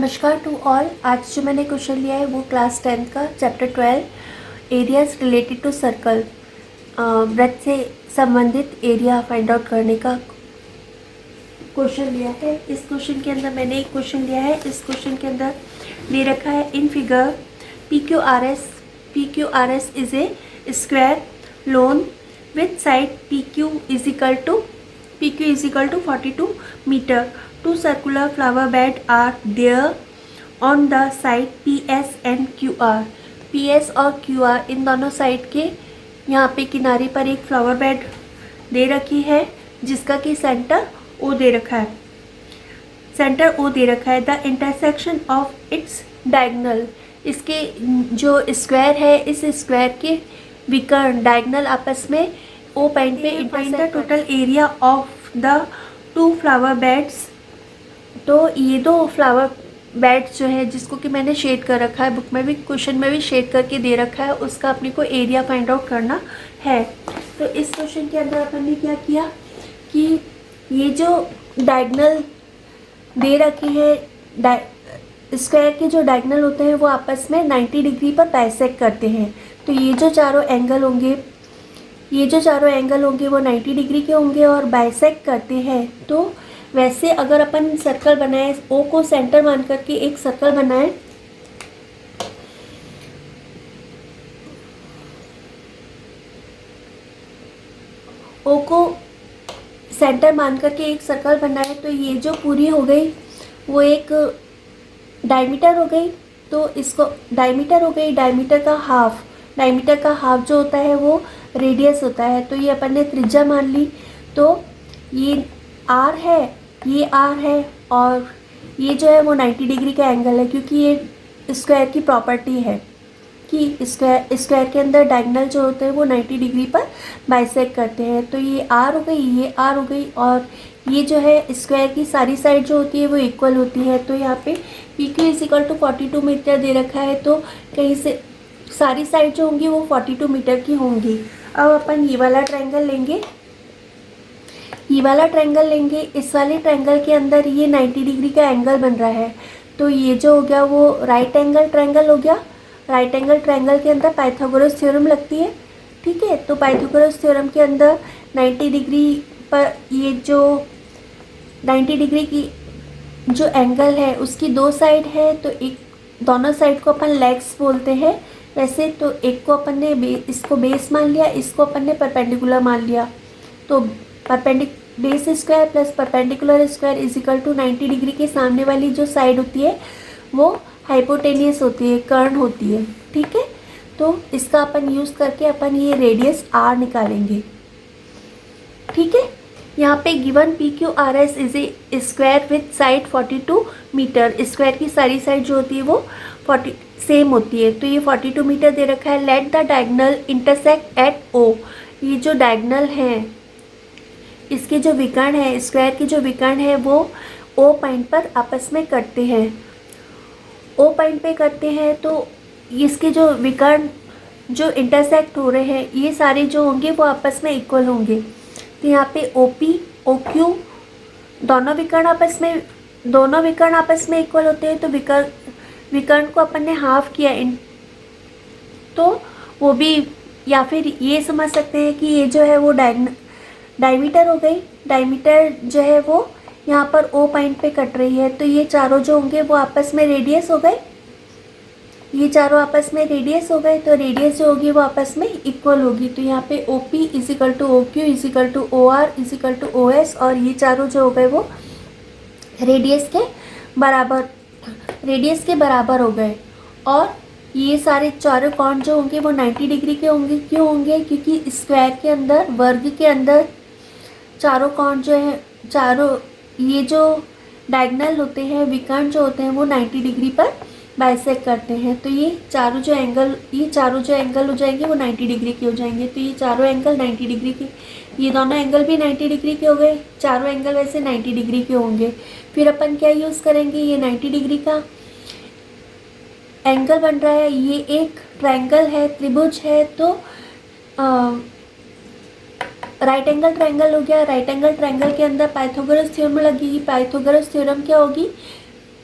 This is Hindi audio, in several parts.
नमस्कार टू ऑल। आज जो मैंने क्वेश्चन लिया है वो क्लास 10th का chapter 12 areas related to circle, वृत्त से संबंधित एरिया फाइंड आउट करने का क्वेश्चन लिया है। इस क्वेश्चन के अंदर मैंने एक क्वेश्चन लिया है। इस क्वेश्चन के अंदर दे रखा है in figure PQRS is a square lawn with side PQ is equal to 42 metre. Two circular flower bed are there on the side PS and QR। PS और QR इन दोनों साइड के यहाँ पे किनारे पर एक फ्लावर बेड दे रखी है जिसका कि सेंटर O दे रखा है। The intersection of its diagonal, इसके जो स्क्वायर है इस स्क्वायर के विकर्ण डायगनल आपस में O पॉइंट पे find the total area of the two flower beds. तो ये दो फ्लावर बेड्स जो है जिसको कि मैंने शेड कर रखा है, बुक में भी क्वेश्चन में भी शेड करके दे रखा है, उसका अपने को एरिया फाइंड आउट करना है। तो इस क्वेश्चन के अंदर अपन ने क्या किया कि ये जो डायगनल दे रखे हैं, स्क्वायर के जो डायगनल होते हैं वो आपस में 90 डिग्री पर बाइसेक्ट करते हैं। तो ये जो चारों एंगल होंगे वो 90 डिग्री के होंगे और बाइसेक्ट करते हैं। तो वैसे अगर अपन सर्कल बनाए, O को सेंटर मान करके एक सर्कल बनाए, O को सेंटर मान करके एक सर्कल बनाए, तो ये जो पूरी हो गई वो एक डायमीटर हो गई। तो इसको डायमीटर का हाफ जो होता है वो रेडियस होता है। तो ये अपन ने त्रिज्या मान ली। तो ये R है और ये जो है वो 90 डिग्री का एंगल है, क्योंकि ये स्क्वायर की प्रॉपर्टी है कि स्क्वायर के अंदर डायगोनल जो होते हैं वो 90 डिग्री पर बाइसेक्ट करते हैं। तो ये R हो गई और ये जो है स्क्वायर की सारी साइड जो होती है वो इक्वल होती है। तो यहाँ पे PQ is equal to 42 metre दे रखा है, तो कहीं से सारी साइड जो होंगी वो 42 मीटर की होंगी। अब अपन ये वाला ट्रायंगल लेंगे। इस वाले ट्रायंगल के अंदर ये 90 डिग्री का एंगल बन रहा है। तो ये जो हो गया वो राइट एंगल ट्रायंगल हो गया। राइट एंगल ट्रायंगल के अंदर पाइथागोरस थ्योरम लगती है, ठीक है। तो पाइथागोरस थ्योरम के अंदर 90 डिग्री पर ये जो 90 डिग्री की जो एंगल है उसकी दो साइड है, तो एक दोनों साइड को अपन लेग्स बोलते हैं वैसे। तो एक को अपन ने इसको बेस मान लिया, इसको अपन ने परपेंडिकुलर मान लिया। तो base square plus perpendicular square is equal to 90 degree के सामने वाली जो साइड होती है वो हाइपोटेनियस होती है, कर्ण होती है, ठीक है। तो इसका अपन यूज़ करके अपन ये रेडियस R निकालेंगे, ठीक है। यहाँ पे given PQRS is a square with side 42 metre. Square की सारी साइड जो होती है वो 40 सेम होती है। तो ये 42 मीटर दे रखा है। Let the diagonal intersect at O। ये जो डायगोनल है, इसके जो विकर्ण है, स्क्वायर के जो विकर्ण है वो O पॉइंट पर आपस में कटते हैं। O पॉइंट पे करते हैं तो इसके जो विकर्ण जो इंटरसेक्ट हो रहे हैं ये सारे जो होंगे वो आपस में इक्वल होंगे। तो यहाँ पे OP OQ दोनों विकर्ण आपस में इक्वल होते हैं। तो विकर्ण को अपन ने हाफ किया तो वो भी, या फिर ये समझ सकते हैं कि ये जो है वो डायमीटर हो गई। डायमीटर जो है वो यहाँ पर O पॉइंट पे कट रही है। तो ये चारों जो होंगे वो आपस में रेडियस हो गए। तो रेडियस जो होगी वो आपस में इक्वल होगी। तो यहाँ पे OP is equal to OQ is equal to OR is equal to OS, और ये चारों जो हो गए वो रेडियस के बराबर हो गए। और ये सारे चारों कोण जो होंगे वो 90 डिग्री के होंगे। क्यों होंगे? क्योंकि स्क्वायर के अंदर, वर्ग के अंदर चारों कोण जो है, ये जो डायगोनल होते हैं, विकर्ण जो होते हैं वो 90 डिग्री पर बाइसेक्ट करते हैं। तो ये चारों जो एंगल हो जाएंगे वो 90 डिग्री के हो जाएंगे। तो ये चारों एंगल 90 डिग्री के, ये दोनों एंगल भी 90 डिग्री के हो गए। चारों एंगल वैसे 90 डिग्री के होंगे। फिर अपन क्या यूज़ करेंगे, ये 90 डिग्री का एंगल बन रहा है, ये एक ट्रायंगल है, त्रिभुज है। तो राइट एंगल ट्रायंगल हो गया। राइट एंगल ट्रायंगल के अंदर पाइथागोरस थ्योरम लगेगी। पाइथागोरस थ्योरम क्या होगी,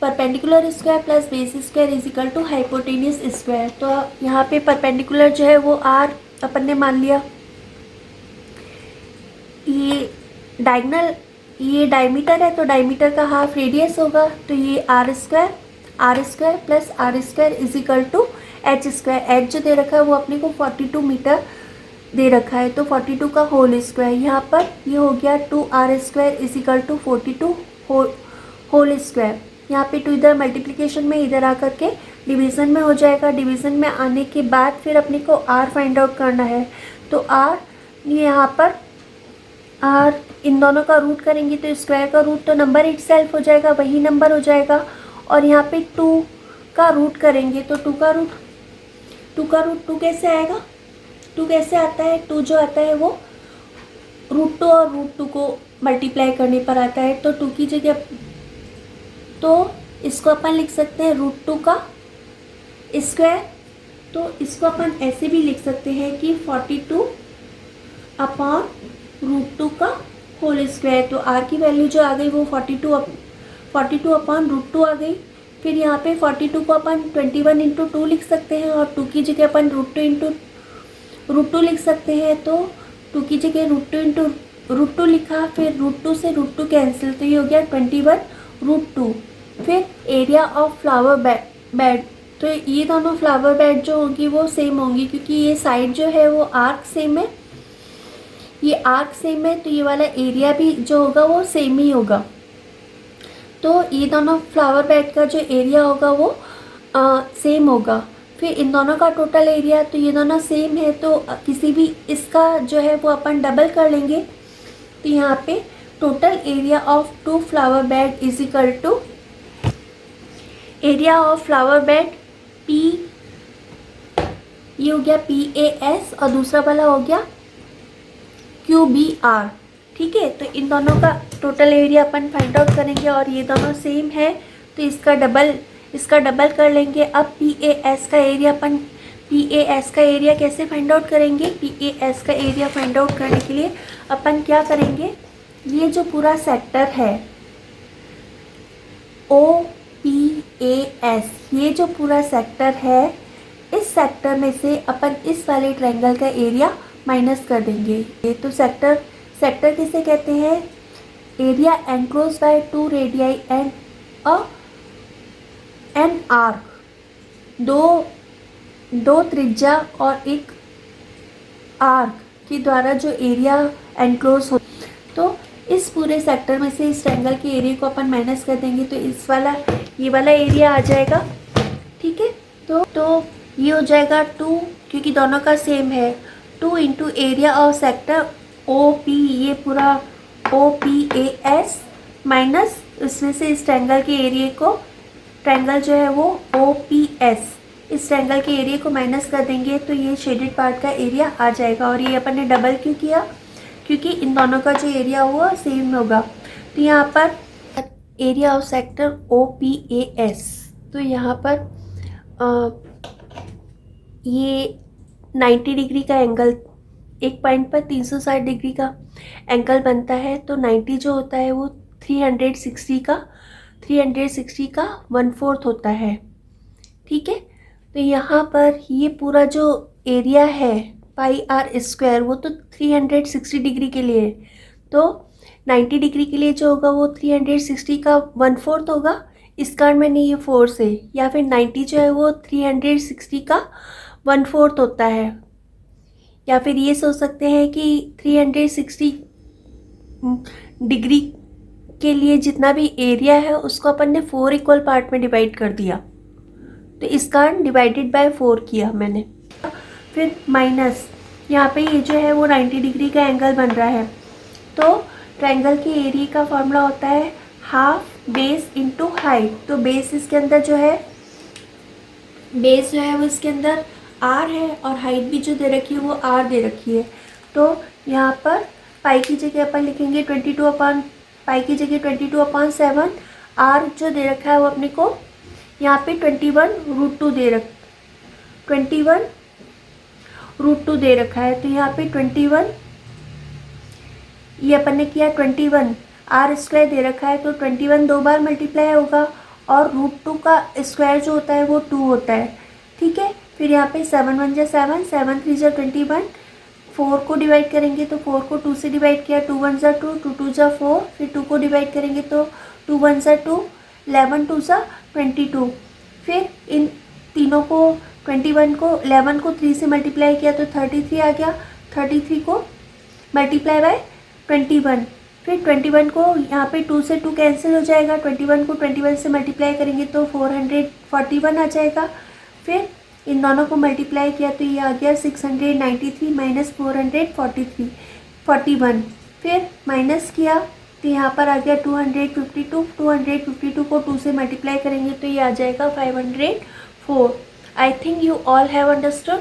perpendicular square plus base square is equal to hypotenuse square. तो यहाँ पे परपेंडिकुलर जो है वो आर अपन ने मान लिया, ये डायगनल, ये डायमीटर है तो डायमीटर का हाफ रेडियस होगा, तो ये R square plus R square is equal to H square. H जो दे रखा है वो अपने को 42 मीटर दे रखा है, तो 42 का होल स्क्वायर, यहाँ पर ये हो गया 2r square is equal to 42 whole square. यहाँ पे 2 इधर मल्टीप्लिकेशन में इधर आकर के डिवीज़न में हो जाएगा। डिवीज़न में आने के बाद फिर अपने को r फाइंड आउट करना है, तो r ये यहाँ पर r इन दोनों का रूट करेंगे तो स्क्वायर का रूट तो नंबर इटसेल्फ हो जाएगा, वही नंबर हो जाएगा। और यहाँ पे 2 का रूट करेंगे तो 2 का रूट 2 कैसे आएगा, 2 कैसे आता है, 2 जो आता है वो √2 और √2 को मल्टीप्लाई करने पर आता है, तो 2 की जगह तो इसको अपन लिख सकते हैं √2 का स्क्वायर। तो इसको अपन ऐसे भी लिख सकते हैं कि 42 अपॉन √2 का होल स्क्वायर। तो r की वैल्यू जो आ गई वो 42 अपॉन √2 आ गई। फिर यहाँ पे 42 को अपन 21 इंटू 2 लिख सकते हैं और 2 की जगह अपन √2 इंटू √2 लिख सकते हैं। तो 2 की जगह √2 इंटू √2 लिखा, फिर √2 से √2 कैंसिल, तो ये हो गया 21 √2। फिर एरिया ऑफ फ्लावर बेड, तो ये दोनों फ्लावर बेड जो होंगी वो सेम होंगी, क्योंकि ये साइड जो है वो आर्क सेम है, ये आर्क सेम है, तो ये वाला एरिया भी जो होगा वो सेम ही होगा। तो ये दोनों फ्लावर बेड का जो एरिया होगा वो सेम होगा। फिर इन दोनों का टोटल एरिया, तो ये दोनों सेम है तो किसी भी इसका जो है वो अपन डबल कर लेंगे। तो यहाँ पे total area of 2 flower bed is equal to area of flower bed P, ये हो गया PAS और दूसरा वाला हो गया QBR। ठीक है, तो इन दोनों का टोटल एरिया अपन फाइंड आउट करेंगे और ये दोनों सेम है तो इसका डबल कर लेंगे। अब PAS का एरिया कैसे फाइंड आउट करेंगे, PAS का एरिया फाइंड आउट करने के लिए अपन क्या करेंगे, ये जो पूरा सेक्टर है OPAS, ये जो पूरा सेक्टर है, इस सेक्टर में से अपन इस वाले ट्रायंगल का एरिया माइनस कर देंगे। ये तो सेक्टर किसे कहते हैं, area enclose by 2 radii and an arc, दो त्रिज्या और एक आर्क के द्वारा जो एरिया एनक्लोज हो, तो इस पूरे सेक्टर में से इस ट्रायंगल के एरिया को अपन माइनस कर देंगे तो ये वाला एरिया आ जाएगा। ठीक है, तो ये हो जाएगा 2, क्योंकि दोनों का सेम है, 2 into area of sector OP, ये पूरा OPAS माइनस उसमें से इस ट्रायंगल के एरिया को, ट्रायंगल जो है वो OPS, इस ट्रायंगल के एरिया को माइनस कर देंगे तो ये शेडेड पार्ट का एरिया आ जाएगा। और ये अपन ने डबल क्यों किया, क्योंकि इन दोनों का जो एरिया हुआ सेम होगा। तो यहाँ पर एरिया ऑफ सेक्टर OPAS, तो यहाँ पर ये 90 डिग्री का एंगल, एक पॉइंट पर 360 डिग्री का एंगल बनता है, तो 90 जो होता है वो 360 का 1/4 होता है। ठीक है, तो यहाँ पर ये पूरा जो एरिया है πr² वो तो 360 डिग्री के लिए है, तो 90 डिग्री के लिए जो होगा वो 360 का 1/4 होगा। इस कारण मैंने ये 4 से, या फिर 90 जो है वो 360 का 1/4 होता है, या फिर ये सोच सकते हैं कि 360 डिग्री के लिए जितना भी एरिया है उसको अपन ने 4 इक्वल पार्ट में डिवाइड कर दिया, तो इस कारण डिवाइडेड बाय 4 किया मैंने। फिर माइनस यहाँ पे ये जो है वो 90 डिग्री का एंगल बन रहा है, तो ट्रायंगल के एरिया का फॉर्मूला होता है हाफ बेस इंटू हाइट। तो बेस इसके अंदर जो है, बेस जो है वो इसके अंदर r है और हाइट भी जो दे रखी है वो r दे रखी है। तो यहाँ पर पाई की जगह अपन लिखेंगे 22/7, r जो दे रखा है वो अपने को यहाँ पे 21√2 दे रखा है। तो यहाँ पे 21, ये अपन ने किया 21 r² दे रखा है, तो 21 2 बार मल्टीप्लाई होगा और √2 का स्क्वायर जो होता है वो 2 होता है, ठीक है। फिर यहाँ पे 7 1 जा 7, 7 3 जा 21, 4 को डिवाइड करेंगे तो 4 को 2 से डिवाइड किया, 2 1 जा 2, 2 2 जा 4, फिर 2 को डिवाइड करेंगे तो 2 1 जा 2, 11 2 जा 22। फिर इन तीनों को 21 को 11 को 3 से मल्टीप्लाई किया तो 33 आ गया, 33 को मल्टीप्लाई बाय 21, फिर 21 को यहाँ पे 2 से 2 कैंसिल हो जाएगा, 21 को 21 से मल्टीप्लाई करेंगे तो 441 आ जाएगा। फिर इन दोनों को मल्टीप्लाई किया तो ये आ गया 693 माइनस 441। फिर माइनस किया तो यहाँ पर आ गया 252 को 2 से मल्टीप्लाई करेंगे तो ये आ जाएगा 504। I think you all have understood.